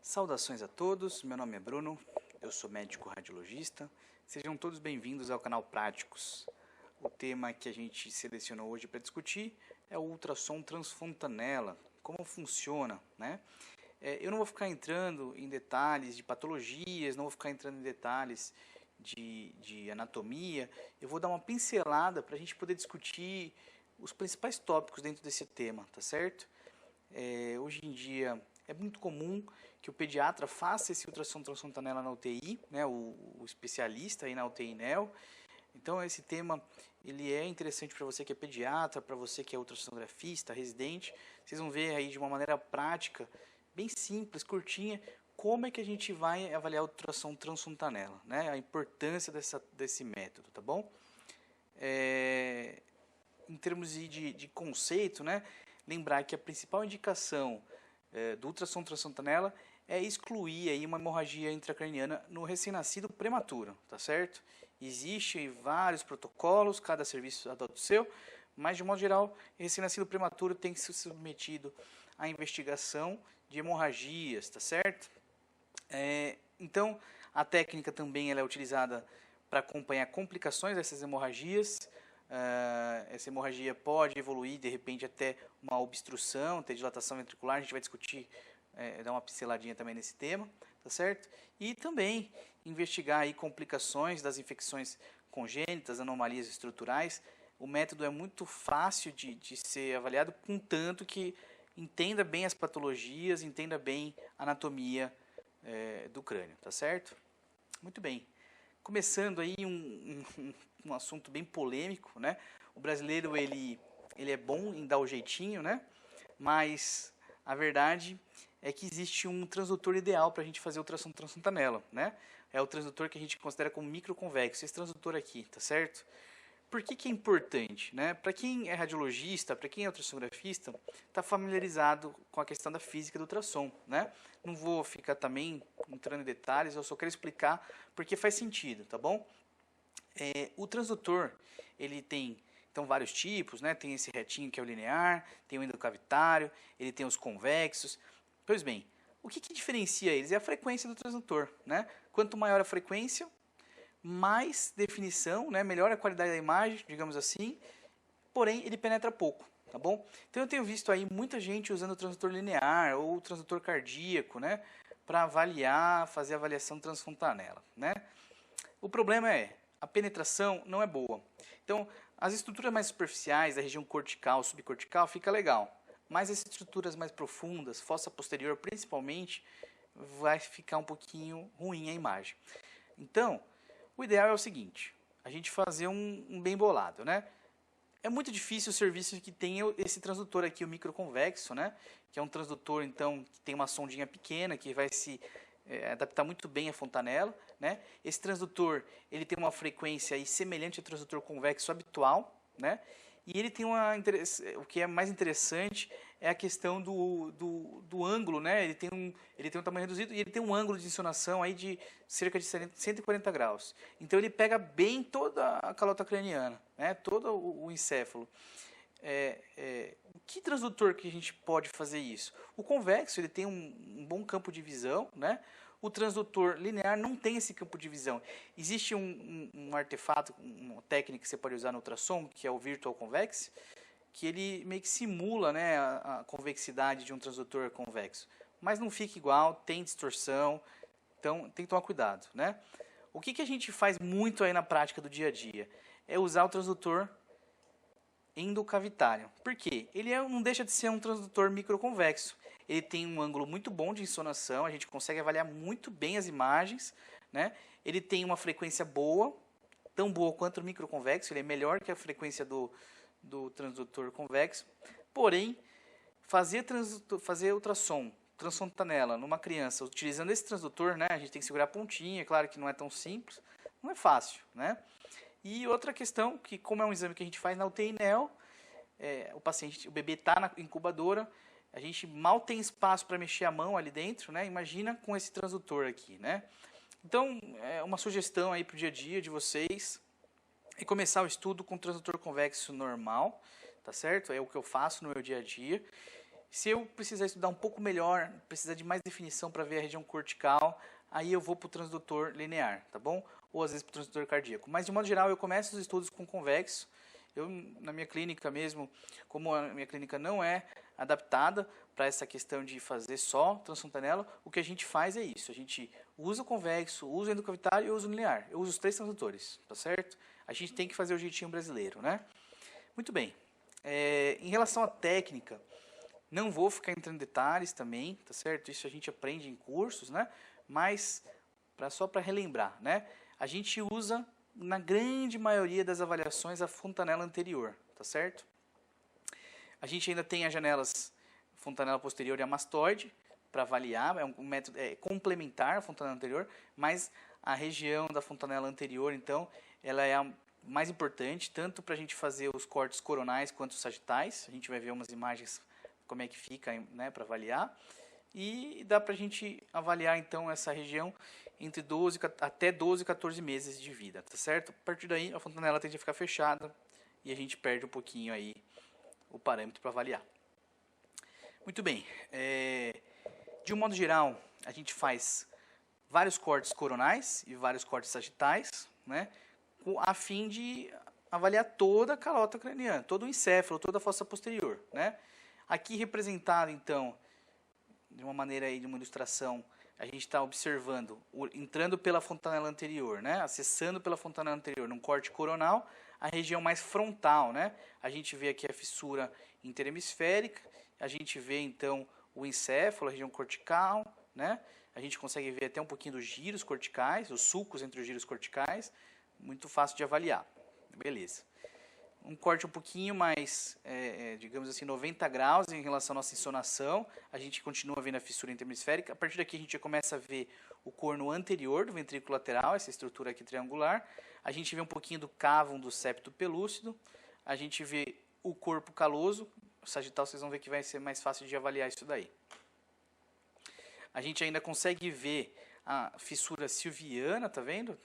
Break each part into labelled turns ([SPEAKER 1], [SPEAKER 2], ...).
[SPEAKER 1] Saudações a todos, meu nome é Bruno, eu sou médico radiologista. Sejam todos bem-vindos ao canal Práticos. O tema que a gente selecionou hoje para discutir é o ultrassom transfontanela, como funciona, né? Eu não vou ficar entrando em detalhes de patologias, não vou ficar entrando em detalhes de anatomia. Eu vou dar uma pincelada para a gente poder discutir os principais tópicos dentro desse tema, tá certo? Hoje em dia é muito comum que o pediatra faça esse ultrassom transfontanela na UTI, né, o especialista aí na UTI NEO. Então esse tema ele é interessante para você que é pediatra, para você que é ultrassonografista, residente. Vocês vão ver aí de uma maneira prática, bem simples, curtinha, como é que a gente vai avaliar o ultrassom transfontanela, né, a importância desse método, tá bom? Em termos de conceito, né, lembrar que a principal indicação do ultrassom transfontanela é excluir aí uma hemorragia intracraniana no recém-nascido prematuro, tá certo? Existem vários protocolos, cada serviço adota o seu, mas de modo geral, recém-nascido prematuro tem que ser submetido à investigação de hemorragias, tá certo? Então, a técnica também ela é utilizada para acompanhar complicações dessas hemorragias. Essa hemorragia pode evoluir de repente até uma obstrução, ter dilatação ventricular, a gente vai discutir, dar uma pinceladinha também nesse tema, tá certo? E também investigar aí complicações das infecções congênitas, anomalias estruturais. O método é muito fácil de ser avaliado, contanto que entenda bem as patologias, entenda bem a anatomia do crânio, tá certo? Muito bem. Começando aí um assunto bem polêmico, né? O brasileiro ele é bom em dar o jeitinho, né? Mas a verdade é que existe um transdutor ideal para a gente fazer ultrassom transfontanela, né? É o transdutor que a gente considera como microconvexo, esse transdutor aqui, tá certo? Por que é importante, né? Para quem é radiologista, para quem é ultrassonografista, está familiarizado com a questão da física do ultrassom, né? Não vou ficar também entrando em detalhes, eu só quero explicar porque faz sentido, tá bom? O transdutor, ele tem então vários tipos, né? Tem esse retinho que é o linear, tem o endocavitário, ele tem os convexos. Pois bem, o que diferencia eles? É a frequência do transdutor, né? Quanto maior a frequência, mais definição, né? Melhor a qualidade da imagem, digamos assim, porém ele penetra pouco, tá bom? Então eu tenho visto aí muita gente usando o transdutor linear ou o transdutor cardíaco, né? Para avaliar, fazer a avaliação transfontanela, né? O problema é, a penetração não é boa. Então, as estruturas mais superficiais, da região cortical, subcortical, fica legal. Mas as estruturas mais profundas, fossa posterior principalmente, vai ficar um pouquinho ruim a imagem. Então, o ideal é o seguinte, a gente fazer um bem bolado, né? É muito difícil o serviço que tem esse transdutor aqui, o microconvexo, né? Que é um transdutor, então, que tem uma sondinha pequena, que vai se adaptar muito bem à fontanela, né? Esse transdutor, ele tem uma frequência aí semelhante ao transdutor convexo habitual, né? E ele tem o que é mais interessante é a questão do ângulo, né? Ele tem um tamanho reduzido e ele tem um ângulo de insolação aí de cerca de 140 graus. Então ele pega bem toda a calota craniana, né? Todo o encéfalo. Que transdutor que a gente pode fazer isso? O convexo ele tem um bom campo de visão, né? O transdutor linear não tem esse campo de visão. Existe um artefato, uma técnica que você pode usar no ultrassom, que é o Virtual Convex, que ele meio que simula, né, a convexidade de um transdutor convexo. Mas não fica igual, tem distorção, então tem que tomar cuidado, né? O que a gente faz muito aí na prática do dia a dia? É usar o transdutor endocavitário. Por quê? Ele não deixa de ser um transdutor microconvexo. Ele tem um ângulo muito bom de insonação, a gente consegue avaliar muito bem as imagens, né? Ele tem uma frequência boa, tão boa quanto o microconvexo, ele é melhor que a frequência do transdutor convexo. Porém, fazer ultrassom transfontanela numa criança utilizando esse transdutor, né? A gente tem que segurar a pontinha, claro que não é tão simples, não é fácil, né? E outra questão, que como é um exame que a gente faz na UTI NEO, o bebê está na incubadora, a gente mal tem espaço para mexer a mão ali dentro, né? Imagina com esse transdutor aqui, né? Então, uma sugestão aí para o dia a dia de vocês é começar o estudo com transdutor convexo normal, tá certo? É o que eu faço no meu dia a dia. Se eu precisar estudar um pouco melhor, precisar de mais definição para ver a região cortical, aí eu vou para o transdutor linear, tá bom? Ou às vezes para o transdutor cardíaco. Mas de modo geral eu começo os estudos com convexo. Eu, na minha clínica mesmo, como a minha clínica não é adaptada para essa questão de fazer só transfontanela, o que a gente faz é isso. A gente usa o convexo, usa o endocavitário e usa o linear. Eu uso os 3 transdutores, tá certo? A gente tem que fazer o jeitinho brasileiro, né? Muito bem. Em relação à técnica, não vou ficar entrando em detalhes também, tá certo? Isso a gente aprende em cursos, né? Mas só para relembrar, né? A gente usa na grande maioria das avaliações a fontanela anterior, tá certo? A gente ainda tem as janelas fontanela posterior e a mastoide para avaliar, é um método complementar à fontanela anterior, mas a região da fontanela anterior, então, ela é a mais importante, tanto para a gente fazer os cortes coronais quanto os sagitais. A gente vai ver umas imagens como é que fica, né, para avaliar. E dá para a gente avaliar, então, essa região entre 12 até 12 e 14 meses de vida, tá certo? A partir daí, a fontanela tende a ficar fechada e a gente perde um pouquinho aí o parâmetro para avaliar. Muito bem. De um modo geral, a gente faz vários cortes coronais e vários cortes sagitais, né, a fim de avaliar toda a calota craniana, todo o encéfalo, toda a fossa posterior, né? Aqui representado, então, de uma maneira aí, de uma ilustração, a gente está observando, entrando pela fontanela anterior, né? Acessando pela fontanela anterior, num corte coronal, a região mais frontal, né? A gente vê aqui a fissura interhemisférica, a gente vê, então, o encéfalo, a região cortical, né? A gente consegue ver até um pouquinho dos giros corticais, os sulcos entre os giros corticais, muito fácil de avaliar. Beleza. Um corte um pouquinho mais, digamos assim, 90 graus em relação à nossa insonação. A gente continua vendo a fissura interhemisférica. A partir daqui a gente já começa a ver o corno anterior do ventrículo lateral, essa estrutura aqui triangular. A gente vê um pouquinho do cávum do septo pelúcido. A gente vê o corpo caloso. O sagital vocês vão ver que vai ser mais fácil de avaliar isso daí. A gente ainda consegue ver a fissura silviana, tá vendo?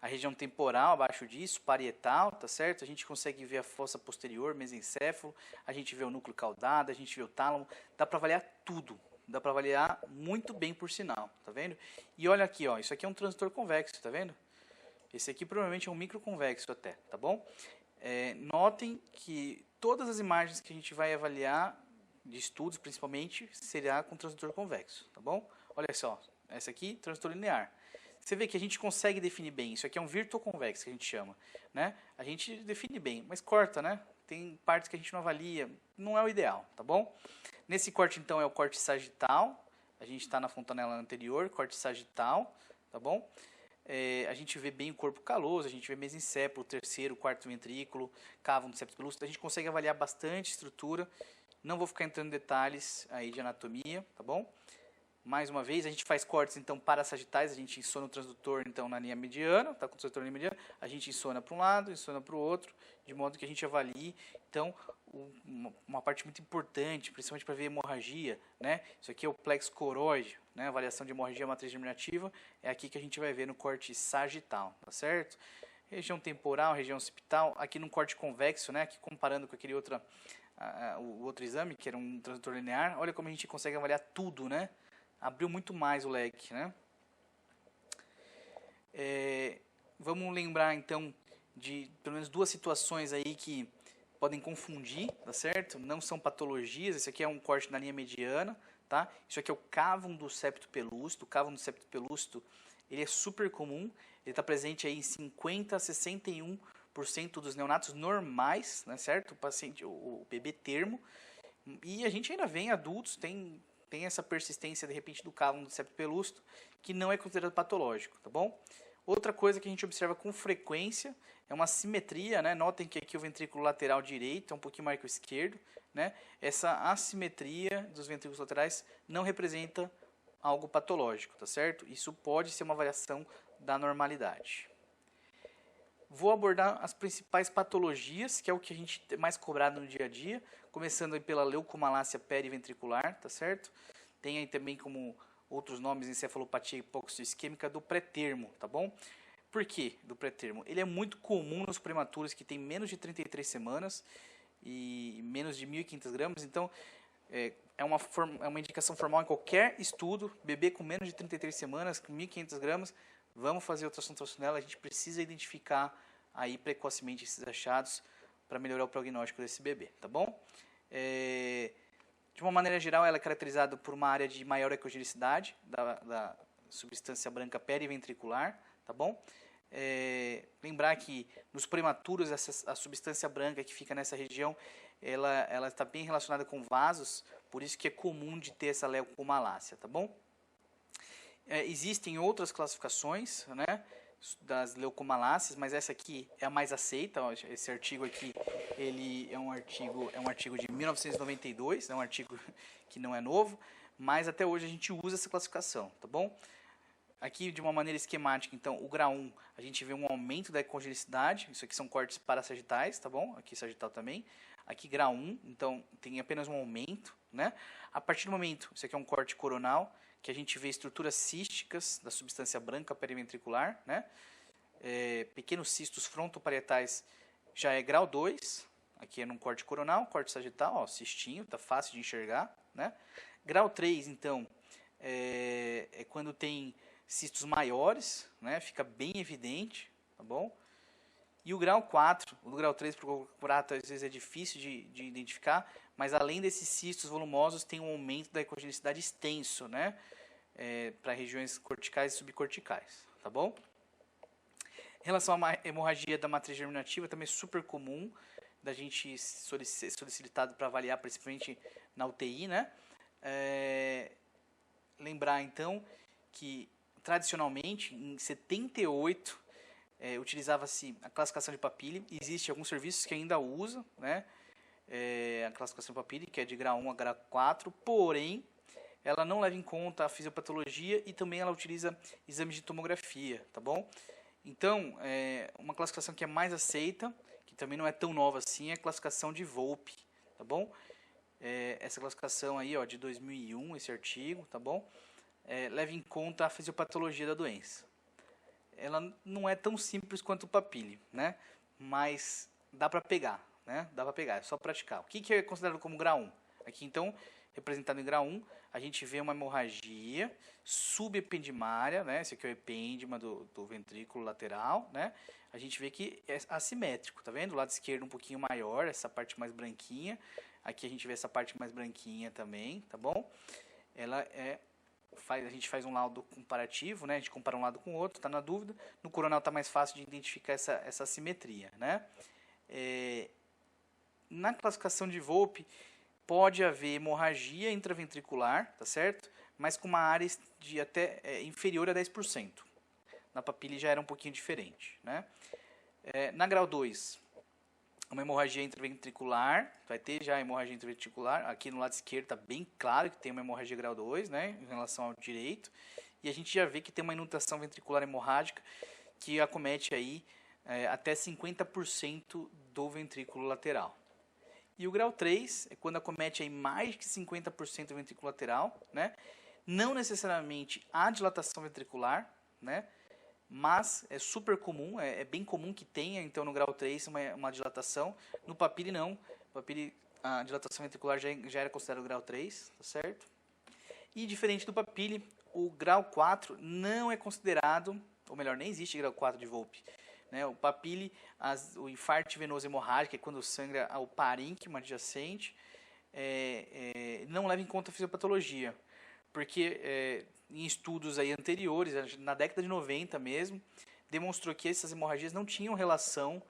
[SPEAKER 1] A região temporal abaixo disso, parietal, tá certo? A gente consegue ver a fossa posterior, mesencéfalo, a gente vê o núcleo caudado, a gente vê o tálamo, dá para avaliar tudo, dá para avaliar muito bem por sinal, tá vendo? E olha aqui, ó, isso aqui é um transdutor convexo, tá vendo? Esse aqui provavelmente é um microconvexo até, tá bom? Notem que todas as imagens que a gente vai avaliar, de estudos principalmente, será com transdutor convexo, tá bom? Olha só, essa aqui, transdutor linear. Você vê que a gente consegue definir bem. Isso aqui é um virtuoconvexo que a gente chama, né? A gente define bem, mas corta, né? Tem partes que a gente não avalia, não é o ideal, tá bom? Nesse corte, então, é o corte sagital. A gente está na fontanela anterior, corte sagital, tá bom? A gente vê bem o corpo caloso, a gente vê mesencéfalo, terceiro, quarto ventrículo, cávum do septo pelúcido. A gente consegue avaliar bastante estrutura. Não vou ficar entrando em detalhes aí de anatomia, tá bom? Mais uma vez, a gente faz cortes, então, para sagitais, a gente insona o transdutor, então, na linha mediana, tá com o transdutor na linha mediana, a gente insona para um lado, insona para o outro, de modo que a gente avalie, então, uma parte muito importante, principalmente para ver hemorragia, né? Isso aqui é o plexo coroide, né? Avaliação de hemorragia matriz germinativa, é aqui que a gente vai ver no corte sagital, tá certo? Região temporal, região occipital, aqui no corte convexo, né? Aqui comparando com aquele o outro exame, que era um transdutor linear, olha como a gente consegue avaliar tudo, né? Abriu muito mais o leque, né? Vamos lembrar, então, de pelo menos 2 situações aí que podem confundir, tá certo? Não são patologias, esse aqui é um corte na linha mediana, tá? Isso aqui é o cávum do septo pelúcido. O cávum do septo pelúcido, ele é super comum, ele está presente aí em 50 a 61% dos neonatos normais, né, certo? O bebê termo. E a gente ainda vê em adultos, tem essa persistência, de repente, do cávum do septo pelúcido, que não é considerado patológico, tá bom? Outra coisa que a gente observa com frequência é uma simetria, né? Notem que aqui o ventrículo lateral direito é um pouquinho maior que o esquerdo, né? Essa assimetria dos ventrículos laterais não representa algo patológico, tá certo? Isso pode ser uma variação da normalidade. Vou abordar as principais patologias, que é o que a gente tem mais cobrado no dia a dia, começando aí pela leucomalácia periventricular, tá certo? Tem aí também como outros nomes, encefalopatia hipóxico-isquêmica do pré-termo, tá bom? Por que do pré-termo? Ele é muito comum nos prematuros que têm menos de 33 semanas e menos de 1.500 gramas, então é uma indicação formal em qualquer estudo. Bebê com menos de 33 semanas, com 1.500 gramas, vamos fazer ultrassom transcontinela. A gente precisa identificar aí precocemente esses achados para melhorar o prognóstico desse bebê, tá bom? De uma maneira geral, ela é caracterizada por uma área de maior ecogenicidade da substância branca periventricular, tá bom? Lembrar que nos prematuros a substância branca que fica nessa região ela está bem relacionada com vasos, por isso que é comum de ter essa leucomalácia, tá bom? Existem outras classificações, né, das leucomalácias, mas essa aqui é a mais aceita. Ó, esse artigo aqui ele é um artigo de 1992, é um artigo que não é novo, mas até hoje a gente usa essa classificação, tá bom? Aqui, de uma maneira esquemática, então, o grau 1, a gente vê um aumento da ecogenicidade. Isso aqui são cortes parassagitais, tá bom? Aqui sagital também. Aqui, grau 1, então, tem apenas um aumento, né? A partir do momento, isso aqui é um corte coronal, que a gente vê estruturas císticas da substância branca periventricular, né? Pequenos cistos frontoparietais já é grau 2. Aqui é num corte coronal, corte sagital, ó, cistinho, tá fácil de enxergar, né? Grau 3, então, é quando tem cistos maiores, né? Fica bem evidente, tá bom? E o grau 4, o grau 3 por prato às vezes é difícil de identificar, mas além desses cistos volumosos tem um aumento da ecogenicidade extenso, né? Para regiões corticais e subcorticais, tá bom? Em relação à hemorragia da matriz germinativa, também é super comum da gente ser solicitado para avaliar, principalmente na UTI, né? Lembrar então que tradicionalmente, em 78, utilizava-se a classificação de Papilli. Existem alguns serviços que ainda usam, né, a classificação de Papilli, que é de grau 1 a grau 4, porém, ela não leva em conta a fisiopatologia e também ela utiliza exames de tomografia, tá bom? Então, uma classificação que é mais aceita, que também não é tão nova assim, é a classificação de Volpe, tá bom? Essa classificação aí, ó, de 2001, esse artigo, tá bom? Leva em conta a fisiopatologia da doença. Ela não é tão simples quanto o Papilli, né? Mas dá para pegar, né? Dá para pegar, é só praticar. O que é considerado como grau 1? Aqui, então, representado em grau 1, a gente vê uma hemorragia subependimária, né? Esse aqui é o epêndima do ventrículo lateral, né? A gente vê que é assimétrico, tá vendo? O lado esquerdo um pouquinho maior, essa parte mais branquinha. Aqui a gente vê essa parte mais branquinha também, tá bom? Ela a gente faz um laudo comparativo, né? A gente compara um lado com o outro, está na dúvida. No coronal está mais fácil de identificar essa assimetria, né? Na classificação de Volpe, pode haver hemorragia intraventricular, tá certo? Mas com uma área de até inferior a 10%. Na Papilli já era um pouquinho diferente, né? Na grau 2, uma hemorragia intraventricular, vai ter já hemorragia intraventricular, aqui no lado esquerdo está bem claro que tem uma hemorragia grau 2, né, em relação ao direito, e a gente já vê que tem uma inundação ventricular hemorrágica que acomete aí até 50% do ventrículo lateral. E o grau 3 é quando acomete aí mais de 50% do ventrículo lateral, né, não necessariamente a dilatação ventricular, né, mas é super comum, é bem comum que tenha, então, no grau 3, uma dilatação. No Papilli, não. No Papilli, a dilatação ventricular já era considerada o grau 3, tá certo? E, diferente do Papilli, o grau 4 não é considerado, ou melhor, nem existe grau 4 de Volpe, né? O Papilli, o infarto venoso hemorrágico, é quando sangra ao parênquima adjacente, não leva em conta a fisiopatologia. Porque em estudos aí anteriores, na década de 90 mesmo, demonstrou que essas hemorragias não tinham relação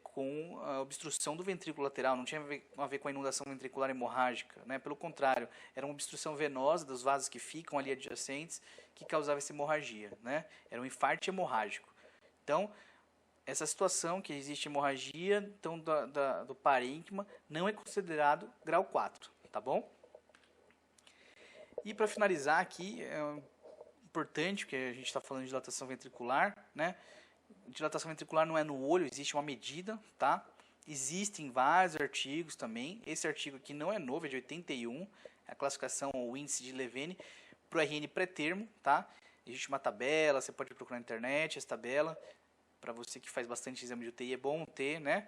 [SPEAKER 1] com a obstrução do ventrículo lateral, não tinha a ver com a inundação ventricular hemorrágica, né? Pelo contrário, era uma obstrução venosa dos vasos que ficam ali adjacentes que causava essa hemorragia, né? Era um infarto hemorrágico. Então, essa situação que existe hemorragia então, do parênquima não é considerado grau 4, tá bom? E para finalizar aqui, é importante, porque a gente está falando de dilatação ventricular, né? Dilatação ventricular não é no olho, existe uma medida, tá? Existem vários artigos também. Esse artigo aqui não é novo, é de 81, é a classificação, o índice de Levene para o RN pré-termo, tá? Existe uma tabela, você pode procurar na internet essa tabela. Para você que faz bastante exame de UTI, é bom ter, né?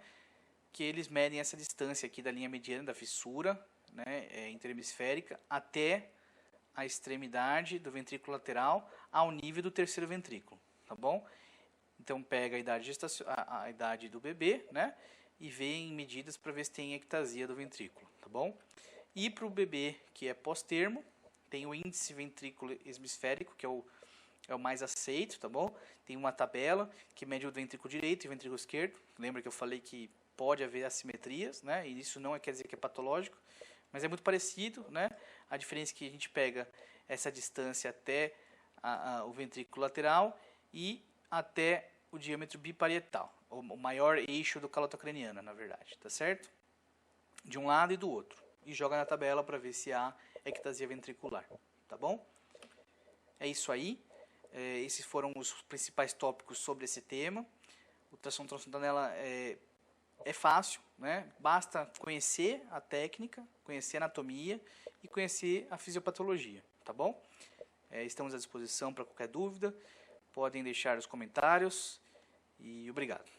[SPEAKER 1] Que eles medem essa distância aqui da linha mediana da fissura, né, interhemisférica até a extremidade do ventrículo lateral ao nível do terceiro ventrículo, tá bom? Então pega a idade, a idade do bebê, né, e vê em medidas para ver se tem ectasia do ventrículo, tá bom? E para o bebê que é pós-termo, tem o índice ventrículo hemisférico, que é o mais aceito, tá bom? Tem uma tabela que mede o ventrículo direito e o ventrículo esquerdo. Lembra que eu falei que pode haver assimetrias, né? E isso não quer dizer que é patológico, mas é muito parecido, né? A diferença é que a gente pega essa distância até o ventrículo lateral e até o diâmetro biparietal, o maior eixo do calota craniana, na verdade, tá certo? De um lado e do outro. E joga na tabela para ver se há ectasia ventricular, tá bom? É isso aí. Esses foram os principais tópicos sobre esse tema. Ultrassom transfontanela é fácil, né? Basta conhecer a técnica, conhecer a anatomia e conhecer a fisiopatologia, tá bom? Estamos à disposição para qualquer dúvida. Podem deixar os comentários e obrigado.